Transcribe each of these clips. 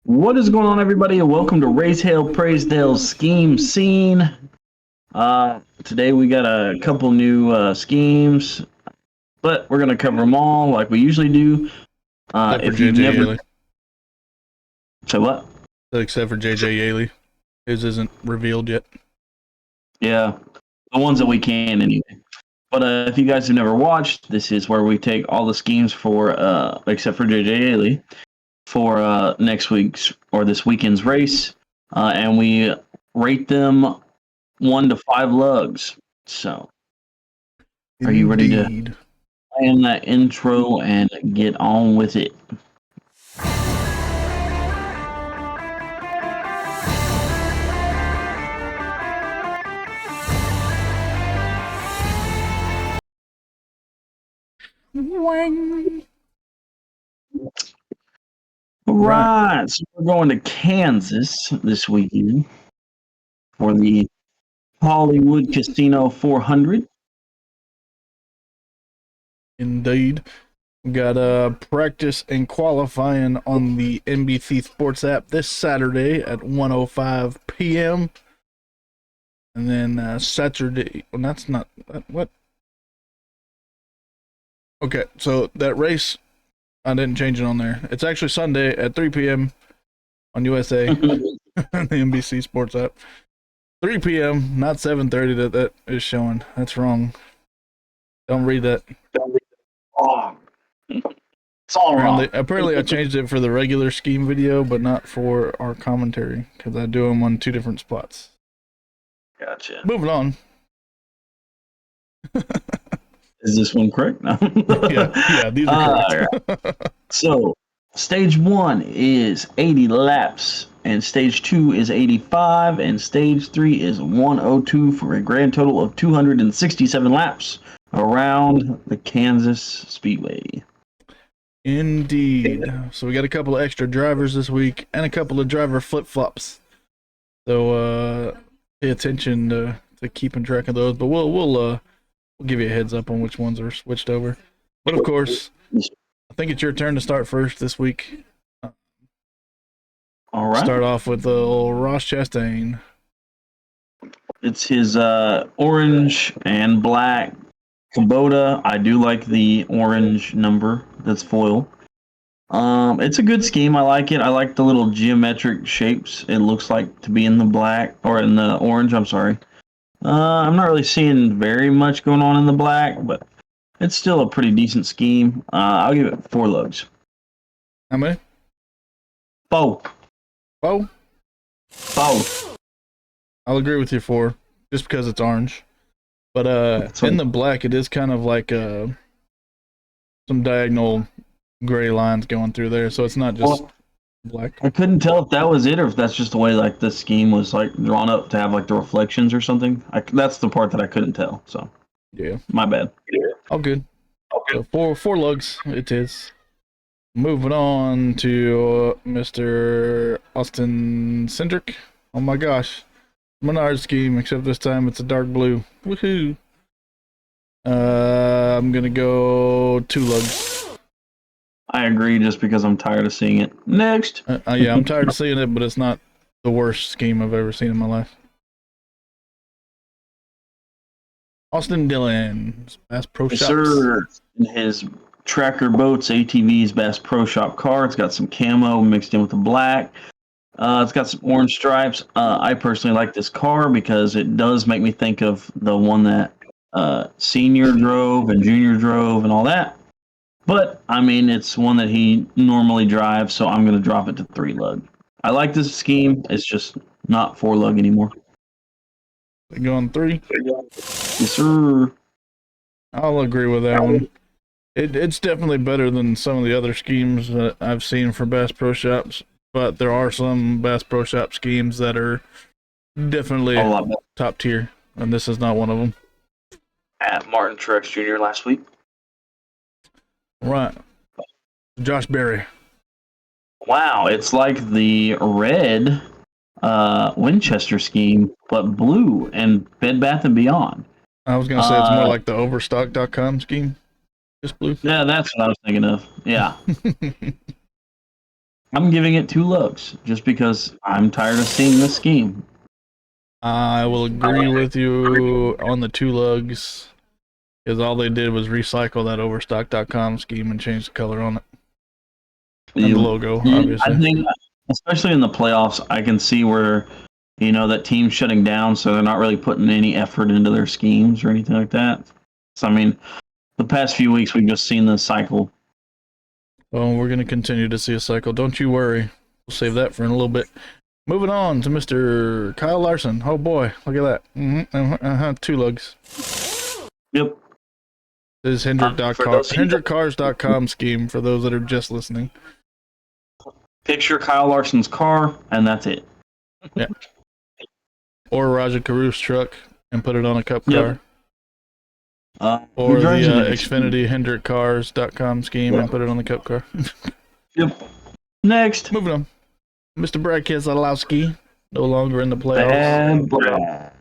What is going on, everybody, and welcome to Raise Hail, Praise Dale Scheme Scene. Today we got a couple new schemes, but we're gonna cover them all like we usually do. Except for If you've JJ never Yaley. say what? Except for JJ Yaley. His isn't revealed yet. Yeah, the ones that we can anyway. But if you guys have never watched, this is where we take all the schemes for, except for JJ Haley, for next week's or this weekend's race, and we rate them 1 to 5 lugs. So, are you ready to plan that intro and get on with it? Right, so we're going to Kansas this weekend for the Hollywood Casino 400. Indeed. We got practice and qualifying on the NBC Sports app this Saturday at 1:05 p.m. And then Saturday. Well, that's not. What? Okay, so that race, I didn't change it on there. It's actually Sunday at 3 p.m. on USA, the NBC Sports app. 3 p.m., not 7:30 that is showing. That's wrong. Don't read that. Oh, it's all wrong. Apparently I changed it for the regular scheme video, but not for our commentary, because I do them on 2 different spots. Gotcha. Moving on. Is this one correct? No. yeah, these are correct. So, stage 1 is 80 laps, and stage 2 is 85, and stage 3 is 102 for a grand total of 267 laps around the Kansas Speedway. Indeed. So we got a couple of extra drivers this week and a couple of driver flip-flops. So pay attention to keeping track of those, but we'll give you a heads up on which ones are switched over. But of course, I think it's your turn to start first this week. All right. Start off with old Ross Chastain. It's his orange and black Kubota. I do like the orange number that's foil. It's a good scheme. I like it. I like the little geometric shapes it looks like to be in the black or in the orange. I'm sorry. I'm not really seeing very much going on in the black, but it's still a pretty decent scheme. I'll give it 4 lugs. How many? 4. 4? 4. I'll agree with you 4, just because it's orange. But in the black, it is kind of like some diagonal gray lines going through there, so it's not just black. I couldn't tell if that was it or if that's just the way like the scheme was like drawn up to have like the reflections or something. That's the part that I couldn't tell. So yeah, my bad. All good. So 4 lugs it is. Moving on to Mr. Austin Cindric. Oh my gosh. Menard scheme, except this time it's a dark blue. Woohoo! I'm gonna go 2 lugs. I agree, just because I'm tired of seeing it. Next. Yeah, I'm tired of seeing it, but it's not the worst scheme I've ever seen in my life. Austin Dillon, Bass Pro Shops. Sir, in his Tracker Boats ATV's Bass Pro Shop car, it's got some camo mixed in with the black. It's got some orange stripes. I personally like this car because it does make me think of the one that Senior drove and Junior drove and all that. But, I mean, it's one that he normally drives, so I'm going to drop it to 3 lug. I like this scheme. It's just not 4 lug anymore. Going 3? Yes, sir. I'll agree with that one. It's definitely better than some of the other schemes that I've seen for Bass Pro Shops. But there are some Bass Pro Shop schemes that are definitely top tier, and this is not one of them. At Martin Truex Jr. last week. Right. Josh Berry. Wow, it's like the red Winchester scheme, but blue and Bed Bath & Beyond. I was going to say it's more like the Overstock.com scheme. Just blue. Yeah, that's what I was thinking of. Yeah. I'm giving it 2 lugs just because I'm tired of seeing this scheme. I will agree with you on the 2 lugs, because all they did was recycle that Overstock.com scheme and change the color on it. And the logo, obviously. I think, especially in the playoffs, I can see where, that team's shutting down, so they're not really putting any effort into their schemes or anything like that. So, I mean, the past few weeks, we've just seen this cycle. Well, we're going to continue to see a cycle. Don't you worry. We'll save that for in a little bit. Moving on to Mr. Kyle Larson. Oh, boy. Look at that. 2 lugs. Yep. This is HendrickCars.com scheme for those that are just listening. Picture Kyle Larson's car, and that's it. Yeah. Or Raja Karoof's truck and put it on a cup car. Or the Xfinity HendrickCars.com scheme and put it on the cup car. Yep. Next. Moving on. Mr. Brad Keselowski, no longer in the playoffs. Brad.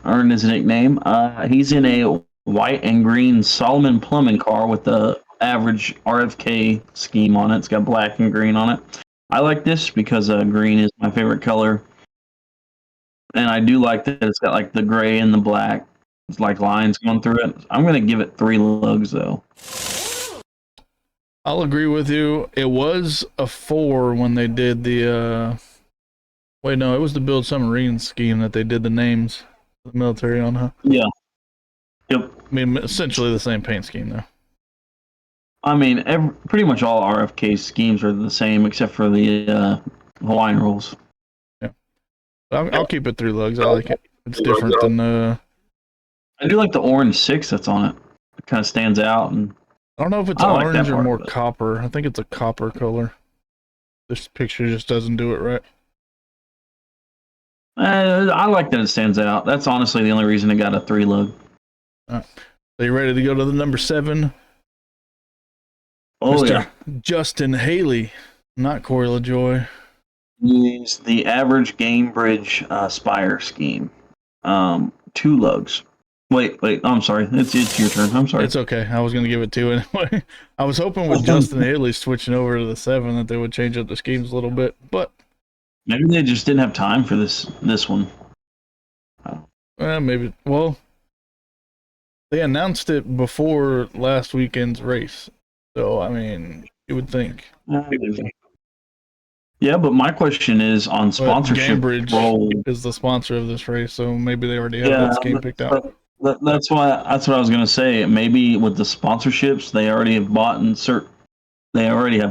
Earned his nickname. He's in a white and green Solomon plumbing car with the average RFK scheme on it. It's got black and green on it. I like this because green is my favorite color. And I do like that it's got like the gray and the black. It's like lines going through it. I'm going to give it 3 lugs, though. I'll agree with you. It was a 4 when they did the... Wait, no, it was the Build Submarine scheme that they did the names of the military on, huh? Yeah. Yep. I mean, essentially the same paint scheme, though. I mean, pretty much all RFK schemes are the same except for the Hawaiian rules. Yeah. I'll keep it 3 lugs. I like it. It's different than... I do like the orange 6 that's on it. It kind of stands out. And I don't know if it's orange or more copper. I think it's a copper color. This picture just doesn't do it right. I like that it stands out. That's honestly the only reason it got a 3 lug. Are you ready to go to the number 7? Oh, Mr. yeah. Justin Haley, not Corey LaJoy. He's the average Game Bridge Spire scheme. 2 lugs. Wait, I'm sorry. It's your turn. I'm sorry. It's okay. I was going to give it 2 anyway. I was hoping with Justin Haley switching over to the 7 that they would change up the schemes a little bit, but maybe they just didn't have time for this one. Maybe. Well, they announced it before last weekend's race, so I mean, you would think. Yeah, but my question is on sponsorship. Gamebridge is the sponsor of this race, so maybe they already have that scheme picked out. That's what I was going to say. Maybe with the sponsorships, they already have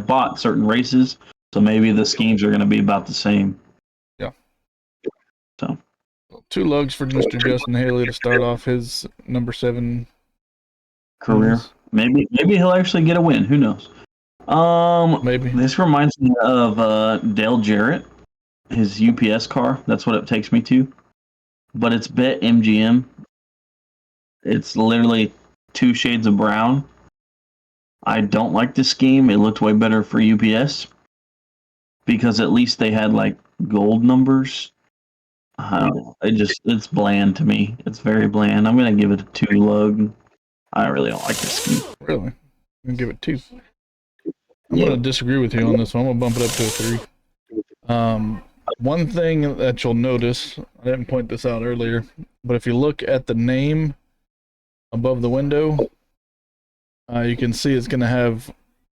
bought certain races, so maybe the schemes are going to be about the same. Yeah. So 2 lugs for Mr. Justin Haley to start off his number 7 career. Maybe he'll actually get a win. Who knows? Maybe. This reminds me of Dale Jarrett, his UPS car. That's what it takes me to. But it's Bet MGM. It's literally 2 shades of brown. I don't like this scheme. It looked way better for UPS because at least they had like gold numbers. I don't know. It's bland to me. It's very bland. I'm gonna give it a 2 lug. I really don't like this scheme. Really? I'm gonna give it 2. I'm gonna disagree with you on this one. I'm gonna bump it up to a 3. One thing that you'll notice, I didn't point this out earlier, but if you look at the name above the window, you can see it's gonna have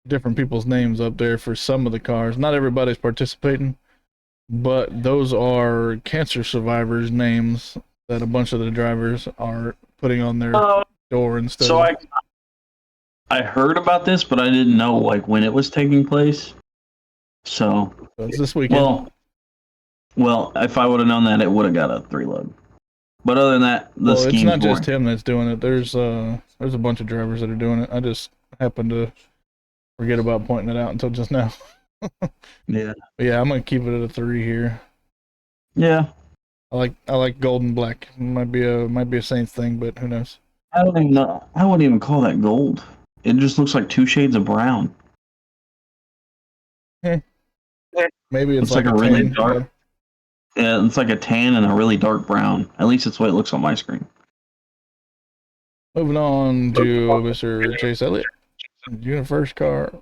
different people's names up there for some of the cars. Not everybody's participating, but those are cancer survivors' names that a bunch of the drivers are putting on their door and stuff. So I heard about this, but I didn't know like when it was taking place. So it's this weekend. Well, if I would have known that, it would have got a 3 lug. But other than that, it's not just him that's doing it. There's a bunch of drivers that are doing it. I just happened to forget about pointing it out until just now. Yeah. But yeah, I'm gonna keep it at a 3 here. Yeah. I like gold and black. Might be a Saints thing, but who knows? I don't even know. I wouldn't even call that gold. It just looks like 2 shades of brown. Maybe it's like a really dark. Yeah, it's like a tan and a really dark brown. At least it's what it looks on my screen. Moving on to Mr. Chase Elliott. First car.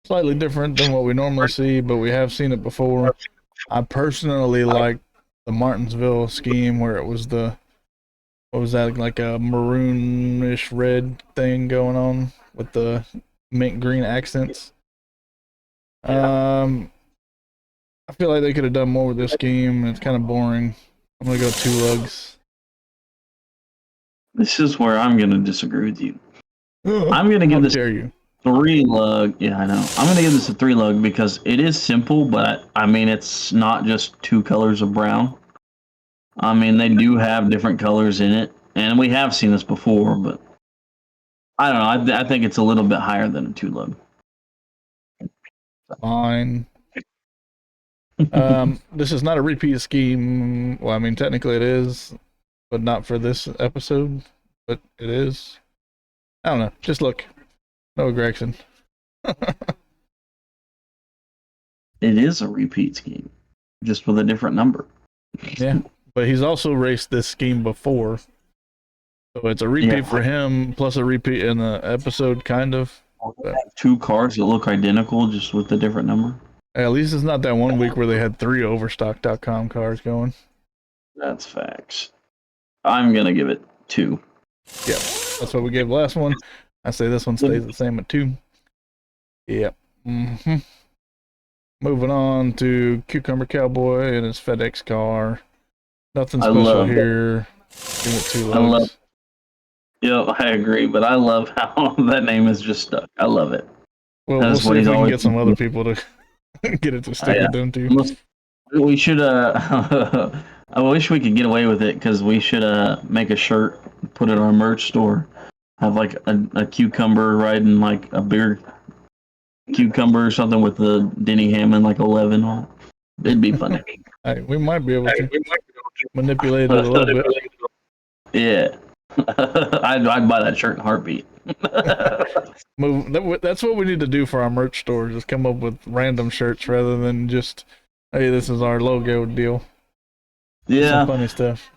Slightly different than what we normally see, but we have seen it before. I personally like the Martinsville scheme where it was the, what was that, like a maroonish red thing going on with the mint green accents. Yeah. I feel like they could have done more with this scheme. It's kind of boring. I'm gonna go 2 lugs. This is where I'm going to disagree with you. I'm going to How give this dare you? 3 lug. Yeah, I know. I'm going to give this a 3 lug because it is simple, but I mean, it's not just 2 colors of brown. I mean, they do have different colors in it, and we have seen this before, but I don't know. I think it's a little bit higher than a 2 lug. Fine. This is not a repeat scheme. Well, I mean, technically it is, but not for this episode. But it is. I don't know. Just look. No Gregson. It is a repeat scheme, just with a different number. Yeah, but he's also raced this scheme before, so it's a repeat Yeah. for him plus a repeat in the episode, kind of. But 2 cars that look identical, just with a different number. at least it's not that one week where they had 3 Overstock.com cars going. That's facts. I'm gonna give it 2. Yep, that's what we gave last one. I say this one stays the same at 2. Yep. Moving on to Cucumber Cowboy and his FedEx car. Nothing special here. Give it 2 lugs. Yep, I agree, but I love how that name is just stuck. I love it. Well, we'll see if we can get some other people to get it to stick with them too. We should I wish we could get away with it because we should make a shirt, put it on our merch store, have like a cucumber riding like a beer cucumber or something with the Denny Hammond like 11 on it. It'd be funny. We might be able to manipulate it a little bit. Yeah. I'd buy that shirt in a heartbeat. That's what we need to do for our merch store. Just come up with random shirts rather than just, hey, this is our logo deal. Yeah. Some funny stuff.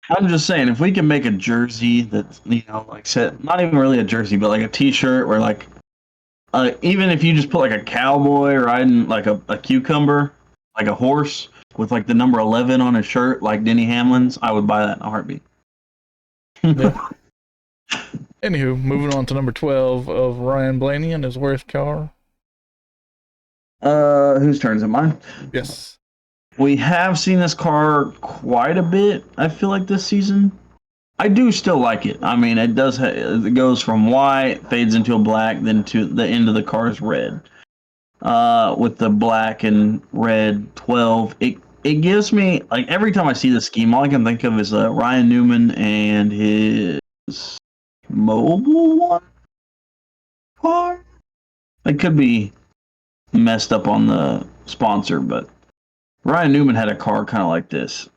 I'm just saying, if we can make a jersey that's, like said, not even really a jersey, but like a t-shirt where like, even if you just put like a cowboy riding like a cucumber, like a horse with like the number 11 on his shirt, like Denny Hamlin's, I would buy that in a heartbeat. Yeah. Anywho, moving on to number 12 of Ryan Blaney and his worth car. Whose turn is it? Mine? Yes. We have seen this car quite a bit, I feel like, this season. I do still like it. I mean, it does. It goes from white, fades into a black, then to the end of the car is red. With the black and red 12, it gives me, like, every time I see the scheme, all I can think of is Ryan Newman and his Mobile One car. It could be messed up on the sponsor, but Ryan Newman had a car kind of like this.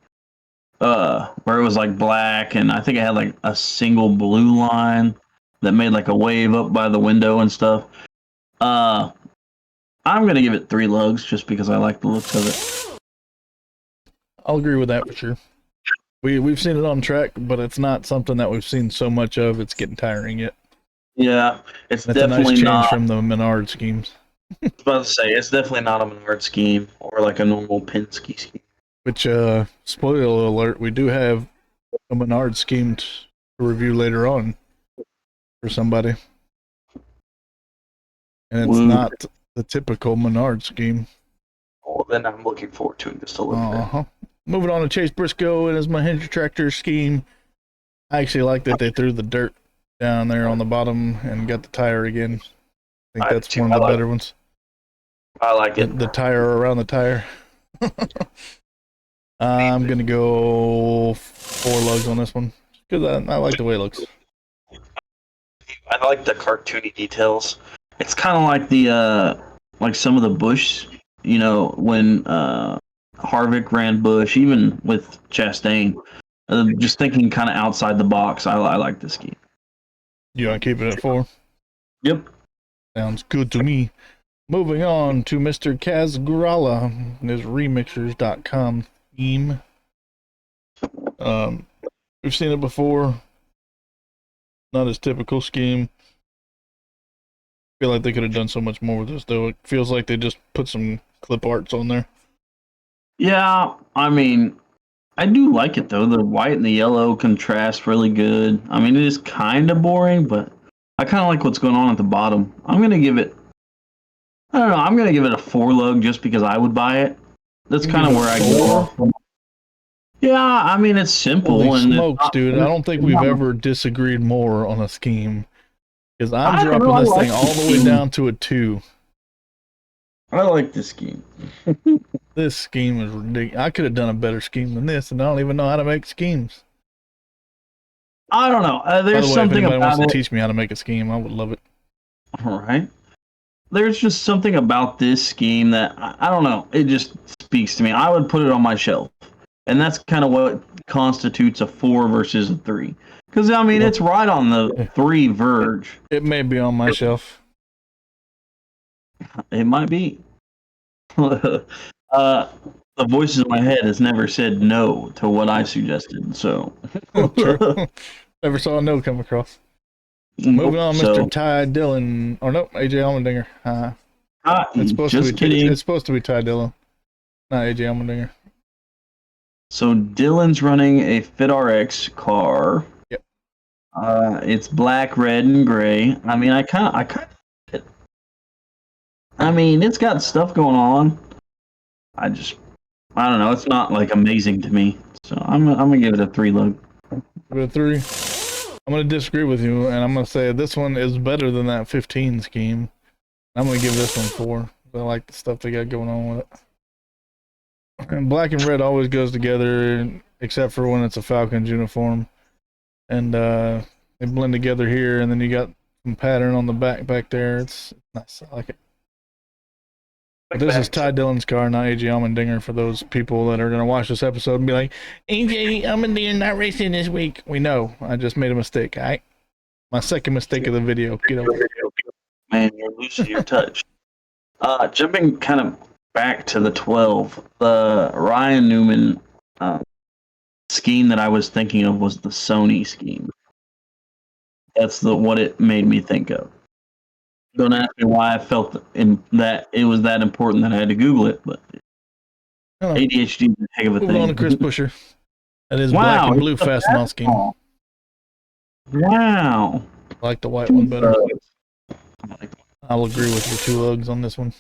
Where it was like black, and I think it had like a single blue line that made like a wave up by the window and stuff. I'm gonna give it 3 lugs just because I like the looks of it. I'll agree with that for sure. We've seen it on track, but it's not something that we've seen so much of. It's getting tiring yet. Yeah, it's That's definitely a nice change not from the Menard schemes. I was about to say, it's definitely not a Menard scheme or like a normal Penske scheme. Which, spoiler alert, we do have a Menard scheme to review later on for somebody. And it's not the typical Menard scheme. Well, then I'm looking forward to it just a little bit. Moving on to Chase Briscoe and his Mahindra tractor scheme. I actually like that they threw the dirt down there on the bottom and got the tire again. I think that's one of the better ones. I like it. The tire around the tire. I'm going to go 4 lugs on this one because I like the way it looks. I like the cartoony details. It's kind of like the like some of the Bush, when Harvick ran Bush, even with Chastain. Just thinking kind of outside the box. I like this scheme. You want to keep it at 4? Yep. Sounds good to me. Moving on to Mr. Kaz Gurala and his remixers.com theme. We've seen it before. Not his typical scheme. feel like they could have done so much more with this, though. It feels like they just put some clip arts on there. Yeah, I mean, I do like it though. The white and the yellow contrast really good. I mean, it is kind of boring, but I kind of like what's going on at the bottom. I'm gonna give it. I don't know. I'm gonna give it a 4 lug just because I would buy it. That's kind of where I go. Yeah, I mean it's simple. Holy and smokes, dude! I don't think we've ever disagreed more on a scheme. Because I'm I don't dropping know, this I like thing all the way scheme. down to a 2. I like this scheme. This scheme is ridiculous. I could have done a better scheme than this, and I don't even know how to make schemes. I don't know. By There's the way, if something anybody wants about to it. teach me how to make a scheme, I would love it. All right. There's just something about this scheme that I don't know. It just speaks to me. I would put it on my shelf, and that's kind of what constitutes a 4 versus a 3. Because I mean, it's right on the 3 verge. It may be on my shelf. It might be. The voices in my head has never said no to what I suggested. So True. Never saw a no come across. Moving on, Mr. Ty Dillon. Or no, AJ Allmendinger. It's supposed to be Ty Dillon, not AJ Allmendinger. So Dylan's running a FitRx car. Yep. It's black, red, and gray. I mean, I mean, it's got stuff going on. I don't know. It's not like amazing to me. So I'm gonna give it a 3 lug. Give it a 3. I'm gonna disagree with you, and I'm gonna say this one is better than that 15 scheme. I'm gonna give this one 4. I like the stuff they got going on with it. And black and red always goes together, except for when it's a Falcons uniform, and they blend together here. And then you got some pattern on the back there. It's nice. I like it. But this is Ty Dillon's car, not AJ Allmendinger, for those people that are going to watch this episode and be like, AJ Allmendinger not racing this week. We know. I just made a mistake, all right? My second mistake of the video. Get over it. Man, you're losing your touch. Jumping kind of back to the 12, the Ryan Newman scheme that I was thinking of was the Sony scheme. That's what it made me think of. Don't ask me why I felt that it was that important that I had to Google it, but ADHD is a heck of a thing. Moving on to Chris Buescher. That is black and blue Fastenal scheme. Wow. I like the white one better. I'll agree with your 2 lugs on this one.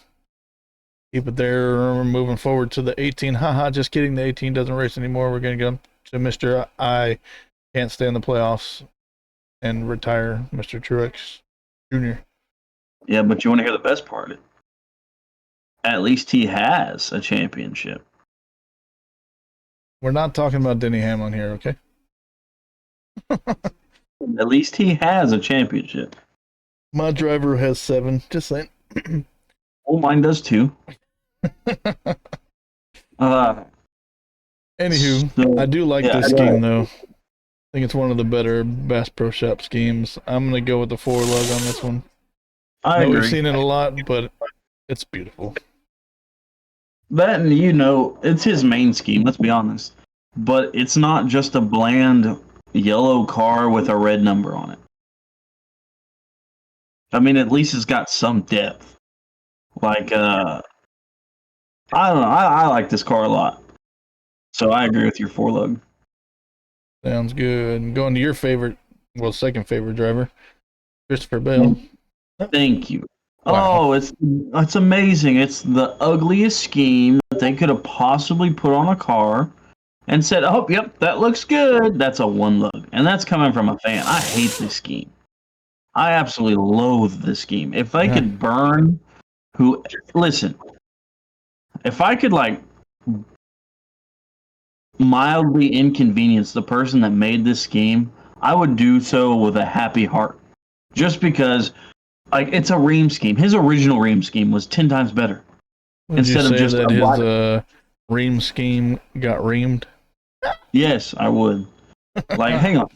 Keep it there. We're moving forward to the 18. Haha, just kidding. The 18 doesn't race anymore. We're going to go to Mr. I can't stay in the playoffs and retire, Mr. Truex Jr. Yeah, but you want to hear the best part? At least he has a championship. We're not talking about Denny Hamlin here, okay? At least he has a championship. My driver has 7. Just saying. Oh, mine does too. Anywho, so, I do like this scheme, though. I think it's one of the better Bass Pro Shop schemes. I'm going to go with the 4 lug on this one. I agree. We've seen it a lot, but it's beautiful. That, and it's his main scheme, let's be honest. But it's not just a bland yellow car with a red number on it. I mean, at least it's got some depth. Like, I don't know. I like this car a lot. So I agree with your 4 lug. Sounds good. Going to your second favorite driver, Christopher Bell. Thank you. Wow. Oh, it's amazing. It's the ugliest scheme that they could have possibly put on a car and said, oh, yep, that looks good. That's a 1 lug. And that's coming from a fan. I hate this scheme. I absolutely loathe this scheme. If they could burn listen, if I could mildly inconvenience the person that made this scheme, I would do so with a happy heart. Just because it's a ream scheme. His original ream scheme was 10 times better. Instead of just that his ream scheme got reamed? Yes, I would. Hang on.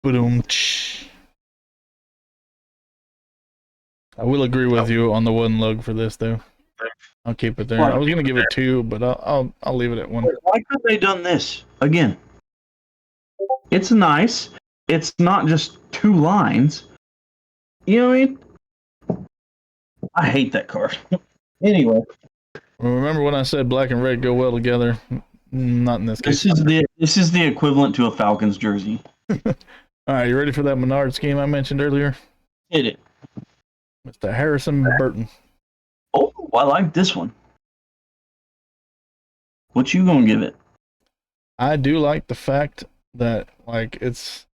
Boom. I will agree with you on the 1 lug for this, though. I'll keep it there. I was gonna give it 2, but I'll leave it at 1. Why could they done this again? It's nice. It's not just 2 lines. You know what I mean? I hate that car. Anyway, Remember when I said black and red go well together? Not in this case. this is the equivalent to a Falcons jersey. All right, you ready for that Menard scheme I mentioned earlier? Hit it. Mr. Harrison Burton. Oh, I like this one. What you gonna give it? I do like the fact that like it's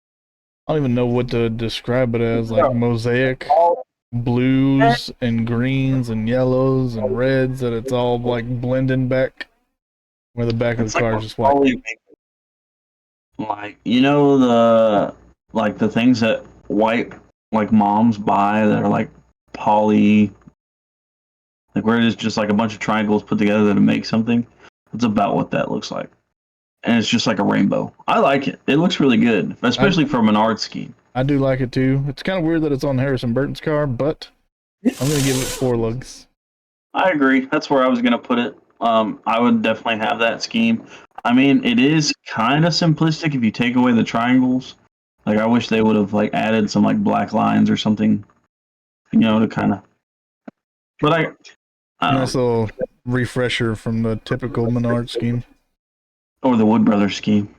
I don't even know what to describe it as, like mosaic blues and greens and yellows and reds, that it's all like blending back where the back of the car is just white. Like the things that white like moms buy that are like poly, like where it is just like a bunch of triangles put together to make something. It's about what that looks like, and it's just like a rainbow. I like it. It looks really good, especially for an art scheme. I do like it too. It's kind of weird that it's on Harrison Burton's car, but I'm gonna give it 4 lugs. I agree. That's where I was gonna put it. I would definitely have that scheme. I mean, it is kind of simplistic if you take away the triangles. Like, I wish they would have like added some like black lines or something, to kind of. But Nice little refresher from the typical Menard scheme. Or the Wood Brothers scheme.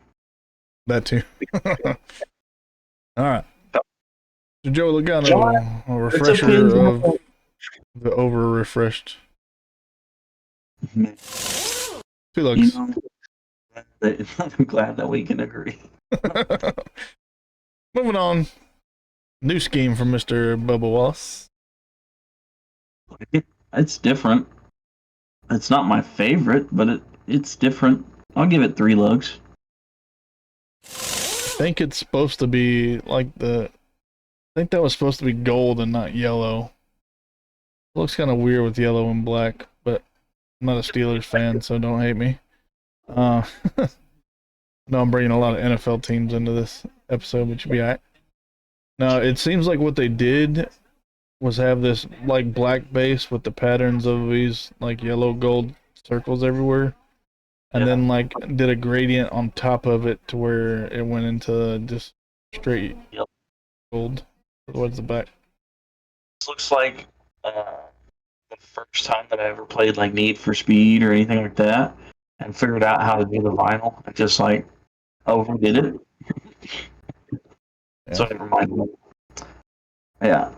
That too. All right. So Joe Logano, a refresher of the over-refreshed. 2 lugs. I'm glad that we can agree. Moving on. New scheme from Mr. Bubba Wallace. It's different. It's not my favorite, but it's different. I'll give it 3 lugs. I think it's supposed to be like I think that was supposed to be gold and not yellow. It looks kind of weird with yellow and black, but I'm not a Steelers fan, so don't hate me. No, I'm bringing a lot of NFL teams into this episode, but you'll be alright. Now, it seems like what they did was have this like black base with the patterns of these like yellow gold circles everywhere. And then like did a gradient on top of it to where it went into just straight gold. What's the back? This looks like the first time that I ever played like Need for Speed or anything like that, and figured out how to do the vinyl. I just like overdid it. So it reminded me. Yeah.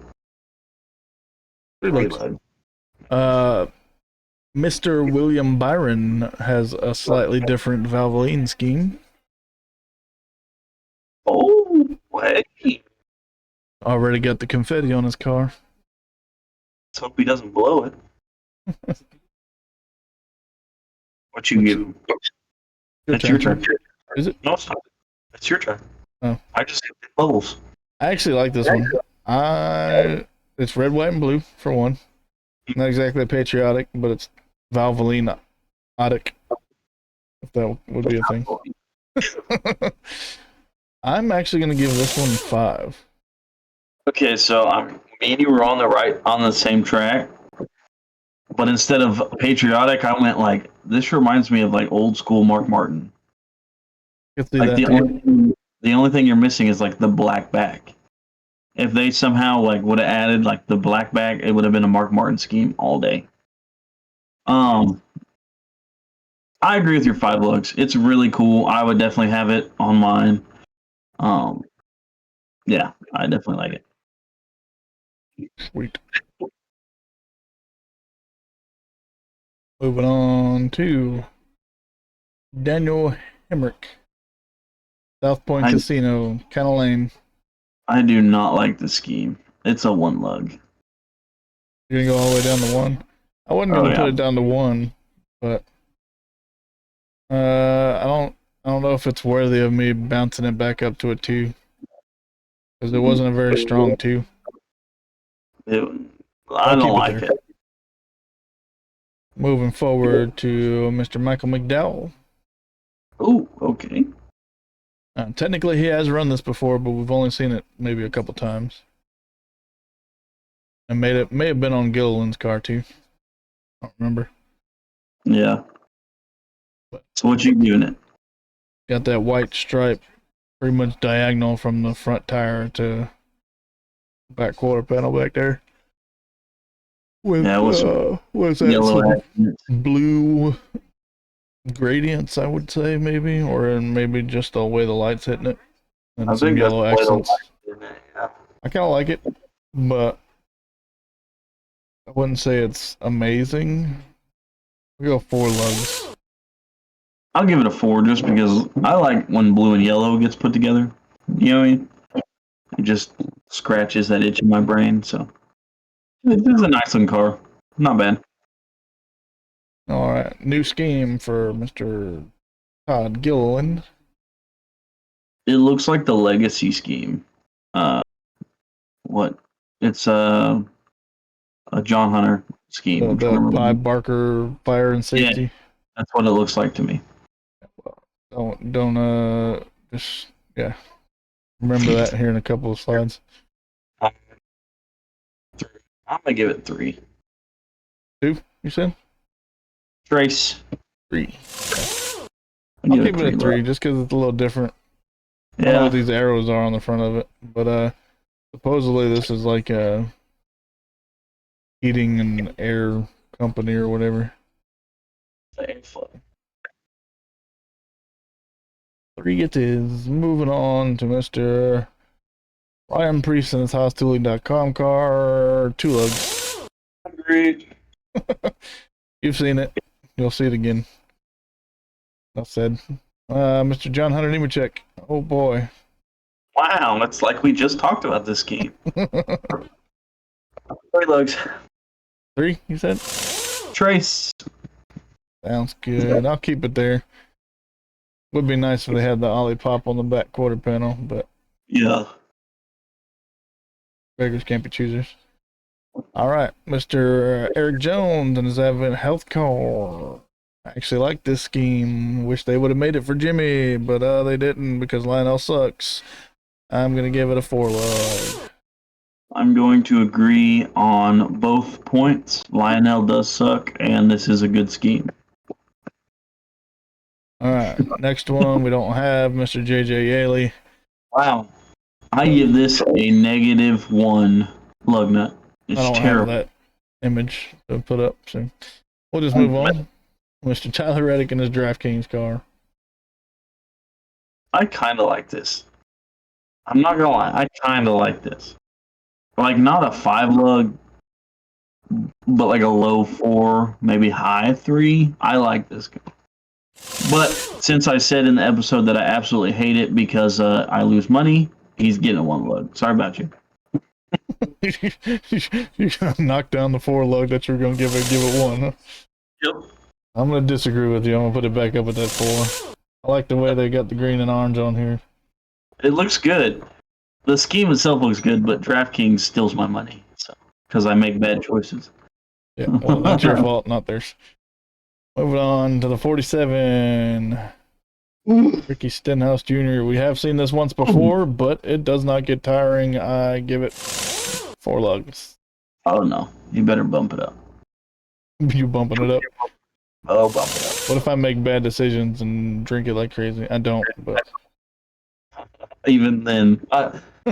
Mr. William Byron has a slightly different Valvoline scheme. Oh, way. Already got the confetti on his car. Let's hope he doesn't blow it. What you give him? It's your turn. Is it? No, it's not. It's your turn. Oh. I just hit bubbles. I actually like this one. It's red, white, and blue, for one. Not exactly patriotic, but it's Valvoline-otic, if that would be a thing. I'm actually going to give this one 5. Okay, so me and you were on the same track, but instead of patriotic, I went like, this reminds me of like old school Mark Martin. Like the only thing you're missing is like the black back. If they somehow like would have added like the black back, it would have been a Mark Martin scheme all day. I agree with your 5 lugs. It's really cool. I would definitely have it on mine. Yeah, I definitely like it. Sweet. Moving on to Daniel Hemrick, South Point Casino, Kennel Lane. I do not like the scheme. It's a 1 lug. You're gonna go all the way down to 1? I wasn't gonna put it down to 1, but I don't know if it's worthy of me bouncing it back up to a 2, because it wasn't a very strong 2. I don't like it. Moving forward to Mr. Michael McDowell. Oh, okay. Technically, he has run this before, but we've only seen it maybe a couple times. And may have been on Gilliland's car too. I don't remember. Yeah. So what you giving it? Got that white stripe pretty much diagonal from the front tire to back quarter panel back there. with Yeah, with some what is that? yellow Some accents. blue gradients, I would say, maybe, or maybe just the way the light's hitting it, and I some think that's yellow the way the accents. light in it, yeah. I kind of like it, but I wouldn't say it's amazing. We go 4 lugs. I'll give it a 4 just because I like when blue and yellow gets put together. You know what I mean? It just scratches that itch in my brain. So it's a nice looking car. Not bad. All right, new scheme for Mr. Todd Gilliland. It looks like the legacy scheme. What? It's a John Hunter scheme. I'm trying to The remember. Pied Barker fire and Yeah, safety. that's what it looks like to me. Don't just yeah. Remember that here in a couple of slides. I'm gonna give it 3. 2, you said? Trace. 3. I'll I'll give keep it at 3 love. just because it's a little different. I don't know Yeah. what these arrows are on the front of it, but supposedly this is like a heating and air company or whatever. 3 it is. Moving on to Mr. Ryan Priest and his hostility.com car. 2 lugs. Agreed. You've seen it. You'll see it again. Enough said. Mr. John Hunter Nemechek. Oh boy. Wow, it's like we just talked about this game. 3 lugs. 3, you said? Trace. Sounds good. I'll keep it there. Would be nice if they had the Ollie Pop on the back quarter panel, but Yeah. beggars can't be choosers. All right, Mr. Eric Jones and his Advent Health Car. I actually like this scheme. Wish they would have made it for Jimmy, but they didn't because Lionel sucks. I'm going to give it a 4 lug. I'm going to agree on both points. Lionel does suck, and this is a good scheme. All right, next one we don't have Mr. JJ Yaley. Wow. I give this a -1 lug nut. It's I don't terrible. have that image to put up, so we'll just move on. Mr. Tyler Reddick and his DraftKings car. I kind of like this. I'm not gonna lie. I kind of like this. Like not a 5 lug, but like a low 4, maybe high 3. I like this. But since I said in the episode that I absolutely hate it because I lose money, he's getting a 1 lug. Sorry about you. You're gonna knock down the 4 lug that you're gonna give it 1, huh? Yep. I'm gonna disagree with you. I'm gonna put it back up at that 4. I like the way they got the green and orange on here. It looks good. The scheme itself looks good, but DraftKings steals my money, so because I make bad choices. Yeah, well, that's your fault, not theirs. Moving on to the 47. Ricky Stenhouse Jr. We have seen this once before, but it does not get tiring. I give it 4 lugs. Oh no, you better bump it up. You bumping it up? Oh, bump it up. What if I make bad decisions and drink it like crazy? I don't, but Even then,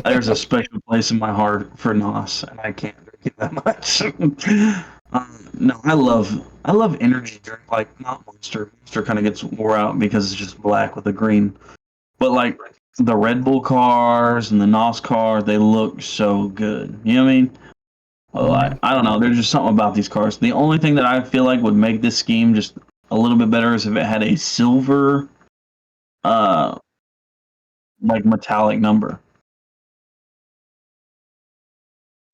there's a special place in my heart for NOS, and I can't drink it that much. No, I love energy drink, like not Monster. Monster kind of gets wore out because it's just black with a green. But like the Red Bull cars and the NOS cars, they look so good. You know what I mean? Oh, I don't know. There's just something about these cars. The only thing that I feel like would make this scheme just a little bit better is if it had a silver, like metallic number.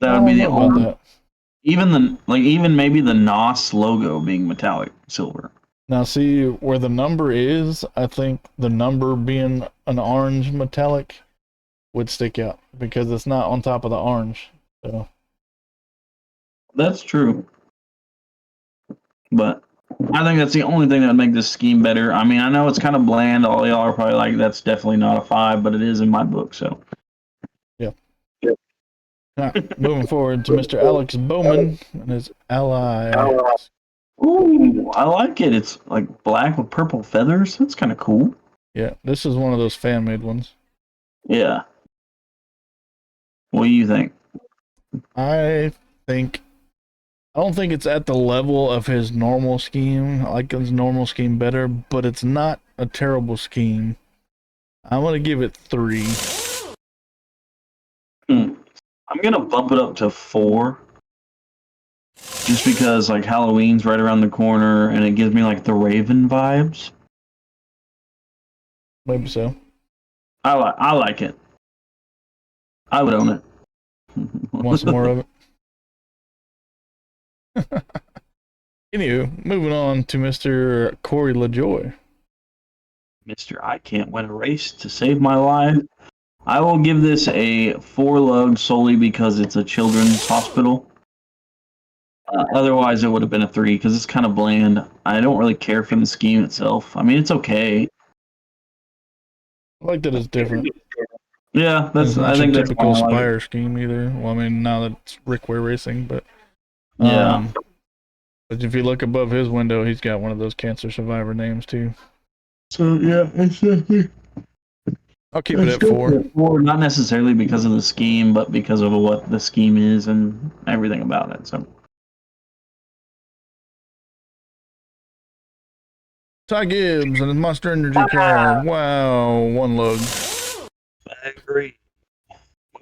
That would be the only. that. Even maybe the NOS logo being metallic silver. Now, see where the number is. I think the number being an orange metallic would stick out because it's not on top of the orange. So That's true. But I think that's the only thing that would make this scheme better. I mean, I know it's kind of bland. All y'all are probably like, that's definitely not a 5, but it is in my book. So yeah. All right, moving forward to Mr. Alex Bowman and his ally. Ooh, I like it. It's like black with purple feathers. That's kind of cool. Yeah, this is one of those fan-made ones. Yeah. What do you think? I think I don't think it's at the level of his normal scheme. I like his normal scheme better, but it's not a terrible scheme. I'm gonna give it 3. I'm gonna bump it up to 4, just because like Halloween's right around the corner, and it gives me like the Raven vibes. Maybe so. I like it. I would own it. Want some more of it? Anywho, moving on to Mr. Corey LaJoy. Mr. I can't win a race to save my life. I will give this a 4 lug solely because it's a children's hospital. Otherwise, it would have been a 3 because it's kind of bland. I don't really care for the scheme itself. I mean, it's okay. I like that it's different. Yeah, It's not I your think that's typical why I like it. Spire scheme either. Well, I mean, now that it's Rickway Racing, but Yeah. but if you look above his window, he's got one of those cancer survivor names too. So yeah, I'll keep it at 4. 4, not necessarily because of the scheme, but because of what the scheme is and everything about it. So Ty Gibbs and his Monster Energy car. Wow, 1 lug. I agree.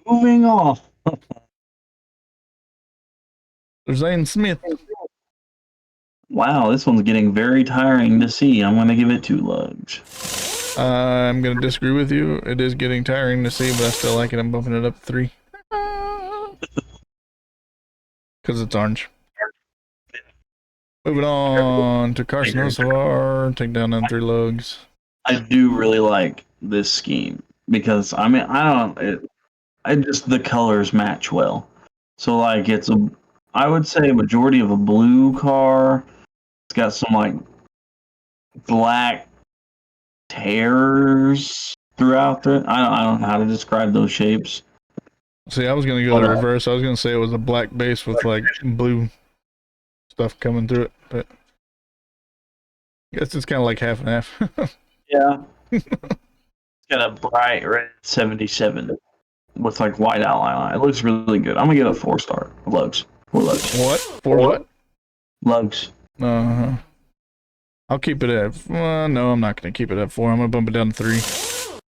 Moving on. Zane Smith. Wow, this one's getting very tiring to see. I'm going to give it 2 lugs. I'm gonna disagree with you. It is getting tiring to see, but I still like it. I'm bumping it up to 3 because it's orange. Moving on to Carson Hocevar. Take down them 3 lugs. I do really like this scheme because I mean I just the colors match well. So like I would say a majority of a blue car. It's got some like black tears throughout it. I don't know how to describe those shapes. See, I was gonna go the reverse. I was gonna say it was a black base with like blue stuff coming through it, but I guess it's kind of like half and half. Yeah. It's got a bright red 77 with like white outline on it. It looks really good. I'm gonna give it a 4-star. Lugs. 4 lugs. What? 4 what? Lugs. I'll keep it at. No, I'm not gonna keep it at 4. I'm gonna bump it down to 3. It's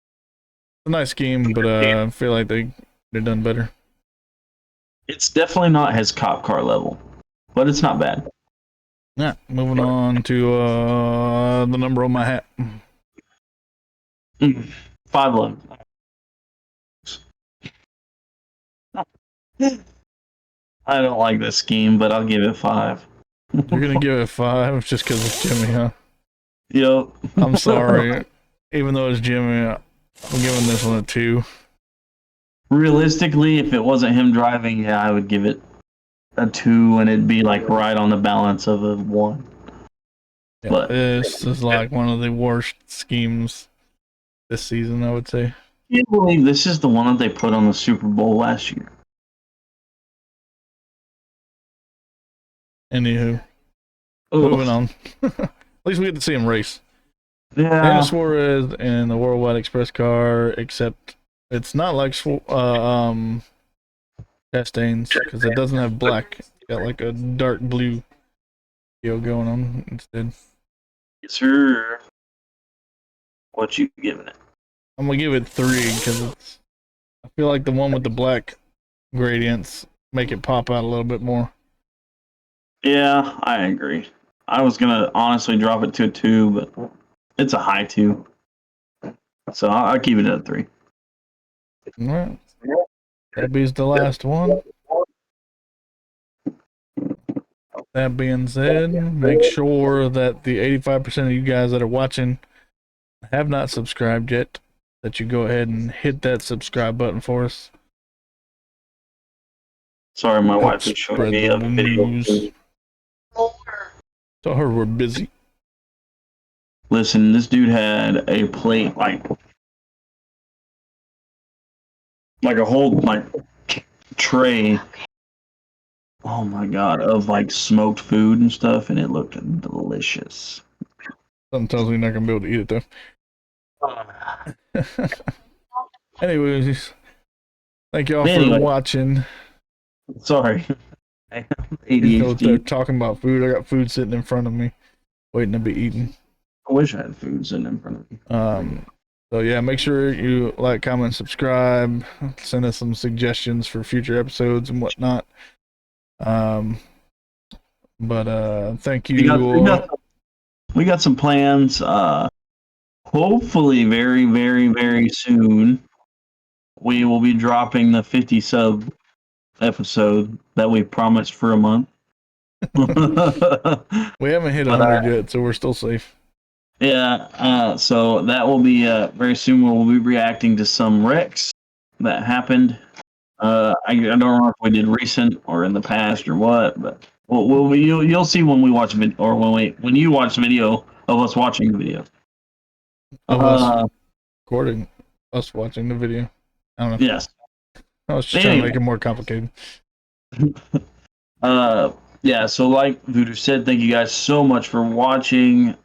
a nice scheme, but I feel like they've done better. It's definitely not his cop car level, but it's not bad. Yeah, moving on to the number on my hat. 5 lugs. I don't like this scheme, but I'll give it 5. You're gonna give it 5 just because it's Jimmy, huh? Yep. I'm sorry. Even though it's Jimmy, I'm giving this one a 2. Realistically, if it wasn't him driving, yeah, I would give it a 2, and it'd be like right on the balance of a 1. Yeah, But this is like one of the worst schemes this season, I would say. I can't believe this is the one that they put on the Super Bowl last year. Anywho, moving on. At least we get to see him race. Yeah. Daniel Suarez in the Worldwide Express car, except it's not like Chastain's because it doesn't have black. It's got like a dark blue deal going on instead. Yes, sir. What you giving it? I'm gonna give it 3 because it's. I feel like the one with the black gradients make it pop out a little bit more. Yeah, I agree. I was gonna honestly drop it to a 2, but it's a high 2, so I'll keep it at a 3. All right. That be's the last one. That being said, make sure that the 85% of you guys that are watching have not subscribed yet, that you go ahead and hit that subscribe button for us. Sorry, my wife is showing me a video. Tell her we're busy. Listen, this dude had a plate like a whole like tray. Oh my god, of like smoked food and stuff, and it looked delicious. Something tells me you're not gonna be able to eat it though. Anyways, thank y'all for watching. Sorry. They're ADHD. talking about food. I got food sitting in front of me, waiting to be eaten. I wish I had food sitting in front of me. So yeah, make sure you like, comment, subscribe. Send us some suggestions for future episodes and whatnot. But thank We got we you. got we got some plans. Hopefully, very very very soon, we will be dropping the 50 sub episode that we promised for a month. But We haven't hit 100 yet, so we're still safe. yeah, so that will be very soon. We'll be reacting to some wrecks that happened. I don't know if we did recent or in the past or what, but you'll see when we watch video or when you watch the video of us watching the video. Of us recording, us watching the video. I don't know. Yes. I was just trying to make it more complicated. Yeah. So like Voodoo said, thank you guys so much for watching.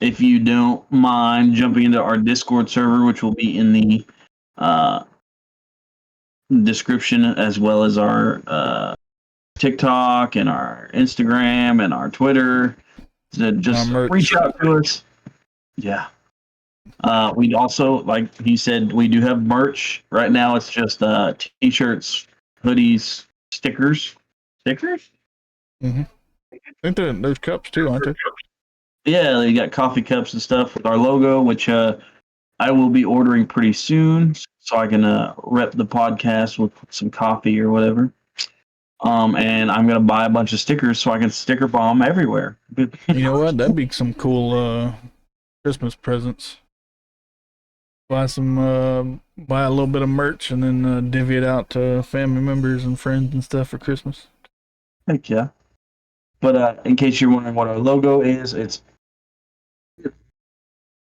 If you don't mind jumping into our Discord server, which will be in the description, as well as our TikTok and our Instagram and our Twitter, to just reach out to us. Yeah. We'd also, like he said, we do have merch. Right now it's just t-shirts, hoodies, stickers. Stickers? Mm-hmm. I think there's cups too, aren't there? Yeah, they got coffee cups and stuff with our logo, which I will be ordering pretty soon, so I can rep the podcast with some coffee or whatever. And I'm gonna buy a bunch of stickers so I can sticker bomb everywhere. You know what? That'd be some cool Christmas presents. Buy a little bit of merch and then divvy it out to family members and friends and stuff for Christmas. Heck yeah! But in case you're wondering what our logo is, it's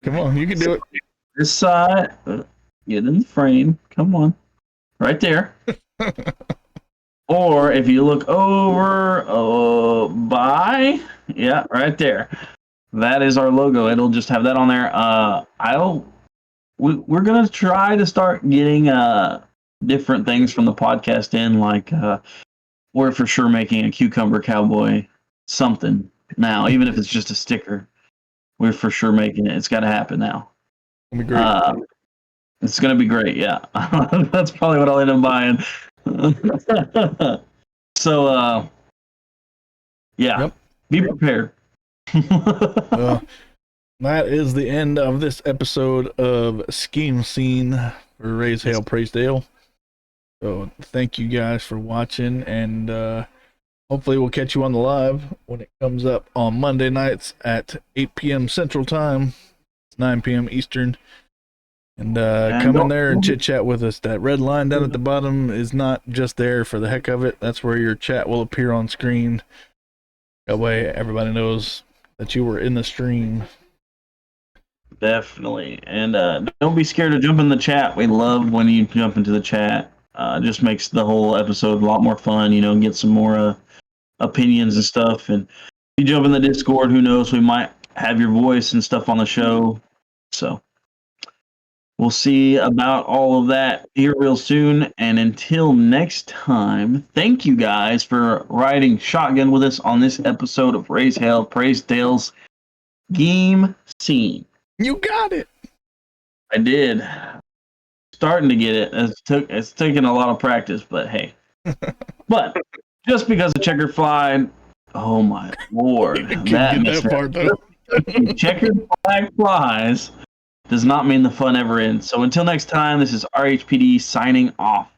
come on, you can do it. This side, get in the frame. Come on, right there. Or if you look over, yeah, right there. That is our logo. It'll just have that on there. We're gonna try to start getting different things from the podcast in, like we're for sure making a cucumber cowboy something now, even if it's just a sticker. We're for sure making it. It's got to happen now. It'll be great. It's gonna be great. Yeah, that's probably what I'll end up buying. So yeah, yep. Be prepared. That is the end of this episode of Scheme Scene for Raise Hail, Praise Dale. So thank you guys for watching, and hopefully we'll catch you on the live when it comes up on Monday nights at 8 p.m. Central Time, 9 p.m. Eastern. And come in there and chit chat with us. That red line down at the bottom is not just there for the heck of it. That's where your chat will appear on screen. That way everybody knows that you were in the stream. Definitely. And don't be scared to jump in the chat. We love when you jump into the chat. It just makes the whole episode a lot more fun, get some more opinions and stuff. And if you jump in the Discord, who knows, we might have your voice and stuff on the show. So we'll see about all of that here real soon. And until next time, thank you guys for riding shotgun with us on this episode of Raise Hell, Praise Dale's Game Scene. You got it. I did. Starting to get it. It's taken a lot of practice, but hey. But just because the checker flag, oh my lord, that part though. Checkered flag flies does not mean the fun ever ends. So until next time, this is RHPD signing off.